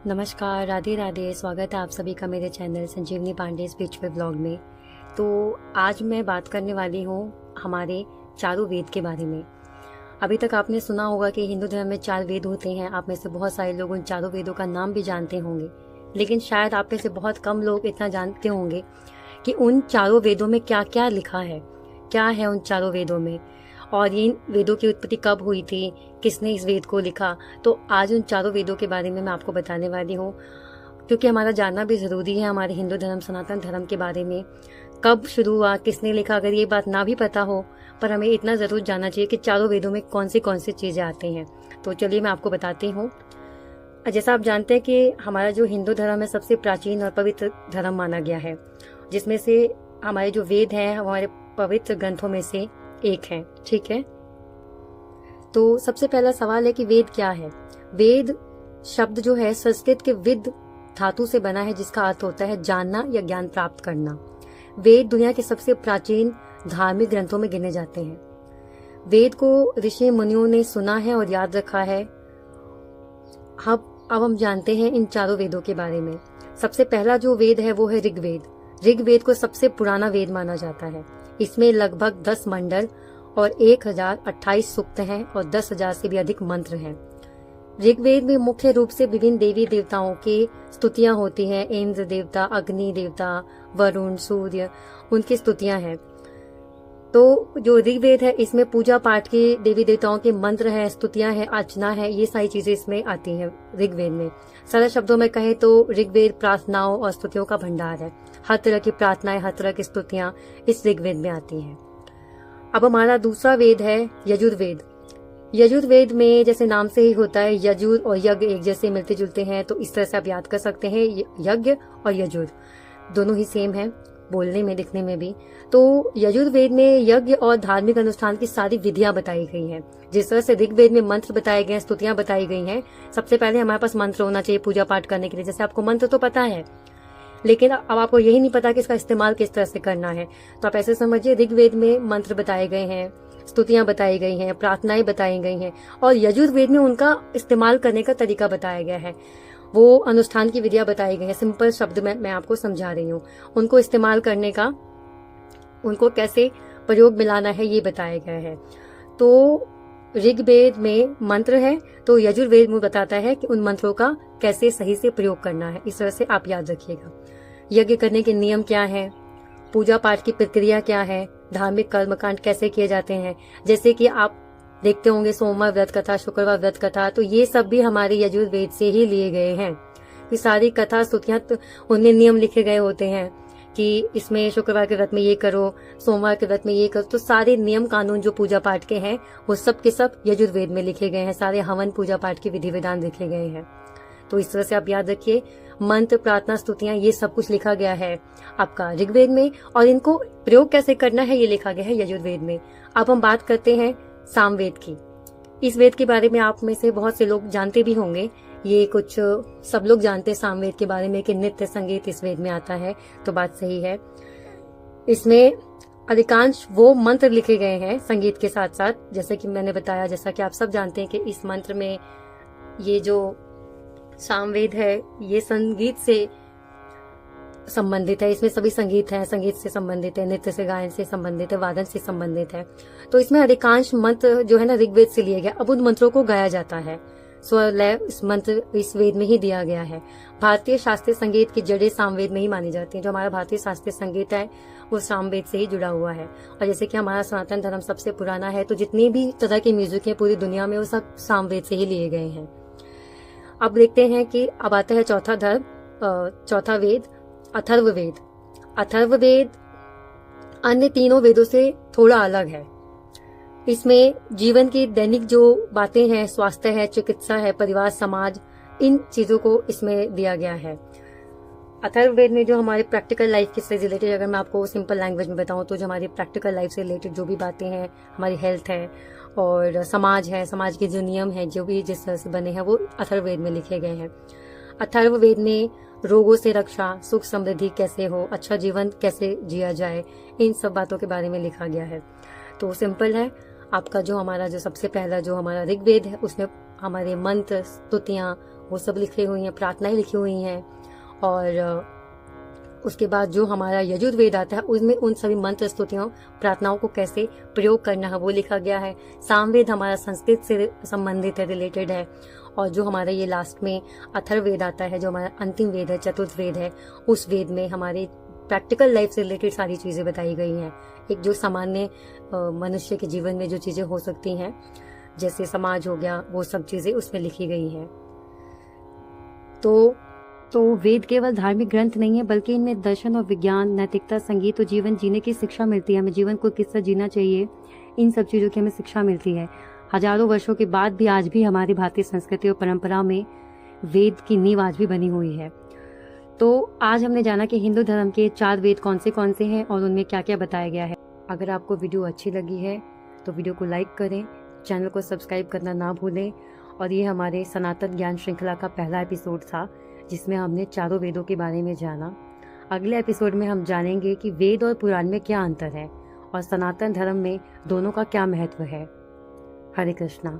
नमस्कार, राधे राधे। स्वागत है आप सभी का मेरे चैनल संजीवनी पांडे स्पिरिचुअल ब्लॉग में। तो आज मैं बात करने वाली हूँ हमारे चारों वेद के बारे में। अभी तक आपने सुना होगा कि हिंदू धर्म में 4 वेद होते हैं। आप में से बहुत सारे लोग उन चारों वेदों का नाम भी जानते होंगे, लेकिन शायद आप में से बहुत कम लोग इतना जानते होंगे कि उन चारों वेदों में क्या क्या लिखा है, क्या है उन चारों वेदों में, और इन वेदों की उत्पत्ति कब हुई थी, किसने इस वेद को लिखा। तो आज उन चारों वेदों के बारे में मैं आपको बताने वाली हूँ, क्योंकि हमारा जानना भी जरूरी है हमारे हिंदू धर्म सनातन धर्म के बारे में। कब शुरू हुआ, किसने लिखा, अगर ये बात ना भी पता हो पर हमें इतना जरूर जानना चाहिए कि चारों वेदों में कौन सी चीजें आती हैं। तो चलिए मैं आपको बताती हूँ। जैसा आप जानते हैं कि हमारा जो हिंदू धर्म है सबसे प्राचीन और पवित्र धर्म माना गया है, जिसमें से हमारे जो वेद हैं हमारे पवित्र ग्रंथों में से एक है। ठीक है, तो सबसे पहला सवाल है कि वेद क्या है। वेद शब्द जो है संस्कृत के विद धातु से बना है, जिसका अर्थ होता है जानना या ज्ञान प्राप्त करना। वेद दुनिया के सबसे प्राचीन धार्मिक ग्रंथों में गिने जाते हैं। वेद को ऋषि मुनियों ने सुना है और याद रखा है। अब हम जानते हैं इन चारों वेदों के बारे में। सबसे पहला जो वेद है वो है ऋग्वेद। ऋग्वेद को सबसे पुराना वेद माना जाता है। इसमें लगभग 10 मंडल और 1028 सूक्त हैं और 10,000 से भी अधिक मंत्र हैं। ऋग्वेद में मुख्य रूप से विभिन्न देवी देवताओं की स्तुतियां होती हैं। इंद्र देवता, अग्नि देवता, वरुण, सूर्य, उनकी स्तुतियां हैं। तो जो ऋग्वेद है इसमें पूजा पाठ के देवी देवताओं के मंत्र हैं, स्तुतियां हैं, अर्चना है, ये सारी चीजें इसमें आती हैं ऋग्वेद में। सरल शब्दों में कहें तो ऋग्वेद प्रार्थनाओं और स्तुतियों का भंडार है। हर तरह की प्रार्थनाएं, हर तरह की स्तुतियां इस ऋग्वेद में आती हैं। अब हमारा दूसरा वेद है यजुर्वेद। यजुर्वेद में जैसे नाम से ही होता है, यजुर और यज्ञ एक जैसे मिलते जुलते हैं, तो इस तरह से आप याद कर सकते हैं। यज्ञ और यजुर दोनों ही सेम है, बोलने में, दिखने में भी। तो यजुर्वेद में यज्ञ और धार्मिक अनुष्ठान की सारी विधियां बताई गई हैं। जिस तरह से ऋग्वेद में मंत्र बताए गए हैं, स्तुतियां बताई गई हैं, सबसे पहले हमारे पास मंत्र होना चाहिए पूजा पाठ करने के लिए। जैसे आपको मंत्र तो पता है, लेकिन अब आपको यही नहीं पता कि इसका इस्तेमाल किस तरह से करना है। तो आप ऐसे समझिए, ऋग्वेद में मंत्र बताए गए हैं, स्तुतियां बताई गई हैं, प्रार्थनाएं बताई गई हैं, और यजुर्वेद में उनका इस्तेमाल करने का तरीका बताया गया है। वो अनुष्ठान की विधियां बताई गई है। सिंपल शब्द में मैं आपको समझा रही हूँ। उनको इस्तेमाल करने का, उनको कैसे प्रयोग मिलाना है, ये बताया गया है। तो ऋग्वेद में मंत्र है, तो यजुर्वेद में बताता है कि उन मंत्रों का कैसे सही से प्रयोग करना है। इस तरह से आप याद रखिएगा। यज्ञ करने के नियम क्या है, पूजा पाठ की प्रक्रिया क्या है, धार्मिक कर्मकांड कैसे किए जाते हैं। जैसे कि आप देखते होंगे सोमवार व्रत कथा, शुक्रवार व्रत कथा, तो ये सब भी हमारे यजुर्वेद से ही लिए गए हैं। ये सारी कथा स्तुतियां, तो उनमें नियम लिखे गए होते हैं कि इसमें शुक्रवार के व्रत में ये करो, सोमवार के व्रत में ये करो। तो सारे नियम कानून जो पूजा पाठ के हैं वो सब के सब यजुर्वेद में लिखे गए हैं। सारे हवन पूजा पाठ के विधि विधान लिखे गए हैं। तो इस तरह से आप याद रखिए, मंत्र, प्रार्थना, स्तुतियां, ये सब कुछ लिखा गया है आपका ऋग्वेद में, और इनको प्रयोग कैसे करना है ये लिखा गया है यजुर्वेद में। अब हम बात करते हैं सामवेद की। इस वेद के बारे में आप में से बहुत से लोग जानते भी होंगे। ये कुछ सब लोग जानते हैं सामवेद के बारे में कि नृत्य संगीत इस वेद में आता है, तो बात सही है। इसमें अधिकांश वो मंत्र लिखे गए हैं संगीत के साथ साथ, जैसे कि मैंने बताया, जैसा कि आप सब जानते हैं कि इस मंत्र में, ये जो सामवेद है ये संगीत से संबंधित है। इसमें सभी संगीत है, संगीत से संबंधित है, नृत्य से, गायन से संबंधित है, वादन से संबंधित है। तो इसमें अधिकांश मंत्र जो है ना ऋग्वेद से लिए गया। अब उन मंत्रों को गाया जाता है। स्वर लय इस मंत्र इस वेद में ही दिया गया है। भारतीय शास्त्रीय संगीत की जड़ें सामवेद में ही मानी जाती हैं। जो हमारा भारतीय शास्त्रीय संगीत है वो सामवेद से ही जुड़ा हुआ है। और जैसे कि हमारा सनातन धर्म सबसे पुराना है, तो जितनी भी तरह की म्यूजिक है पूरी दुनिया में वो सब सामवेद से ही लिए गए हैं। अब देखते हैं कि अब आता है चौथा वेद, अथर्ववेद। अथर्ववेद अन्य तीनों वेदों से थोड़ा अलग है। इसमें जीवन की दैनिक जो बातें हैं, स्वास्थ्य है, चिकित्सा है, परिवार, समाज, इन चीजों को इसमें दिया गया है। अथर्ववेद में जो हमारे प्रैक्टिकल लाइफ के से रिलेटेड, अगर मैं आपको सिंपल लैंग्वेज में बताऊं, तो जो हमारी प्रैक्टिकल लाइफ से रिलेटेड जो भी बातें हैं, हमारी हेल्थ है और समाज है, समाज के जो नियम है, जो भी जिस तरह से बने हैं, वो अथर्ववेद में लिखे गए हैं। अथर्ववेद में रोगों से रक्षा, सुख समृद्धि कैसे हो, अच्छा जीवन कैसे जिया जाए, इन सब बातों के बारे में लिखा गया है। तो सिंपल है, आपका जो हमारा जो सबसे पहला जो हमारा ऋग्वेद है उसमें हमारे मंत्र, स्तुतियां, वो सब लिखे हुई हैं, प्रार्थनाएं लिखी हुई हैं। और उसके बाद जो हमारा यजुर्वेद आता है उसमें उन सभी मंत्र स्तुतियों प्रार्थनाओं को कैसे प्रयोग करना है वो लिखा गया है। सामवेद हमारा संस्कृत से संबंधित है, रिलेटेड है। और जो हमारा ये लास्ट में अथर्ववेद आता है, जो हमारा अंतिम वेद है, चतुर्थ वेद है, उस वेद में हमारे प्रैक्टिकल लाइफ से रिलेटेड सारी चीजें बताई गई हैं। एक जो सामान्य मनुष्य के जीवन में जो चीजें हो सकती हैं, जैसे समाज हो गया, वो सब चीजें उसमें लिखी गई हैं। तो वेद केवल धार्मिक ग्रंथ नहीं है, बल्कि इनमें दर्शन और विज्ञान, नैतिकता, संगीत और जीवन जीने की शिक्षा मिलती है। हमें जीवन को किस तरह जीना चाहिए, इन सब चीजों की हमें शिक्षा मिलती है। हजारों वर्षों के बाद भी आज भी हमारी भारतीय संस्कृति और परंपरा में वेद की नींव आज भी बनी हुई है। तो आज हमने जाना कि हिंदू धर्म के 4 वेद कौन से हैं और उनमें क्या क्या बताया गया है। अगर आपको वीडियो अच्छी लगी है तो वीडियो को लाइक करें, चैनल को सब्सक्राइब करना ना भूलें। और ये हमारे सनातन ज्ञान श्रृंखला का पहला एपिसोड था, जिसमें हमने 4 वेदों के बारे में जाना। अगले एपिसोड में हम जानेंगे कि वेद और पुराण में क्या अंतर है और सनातन धर्म में दोनों का क्या महत्व है। हरे कृष्णा।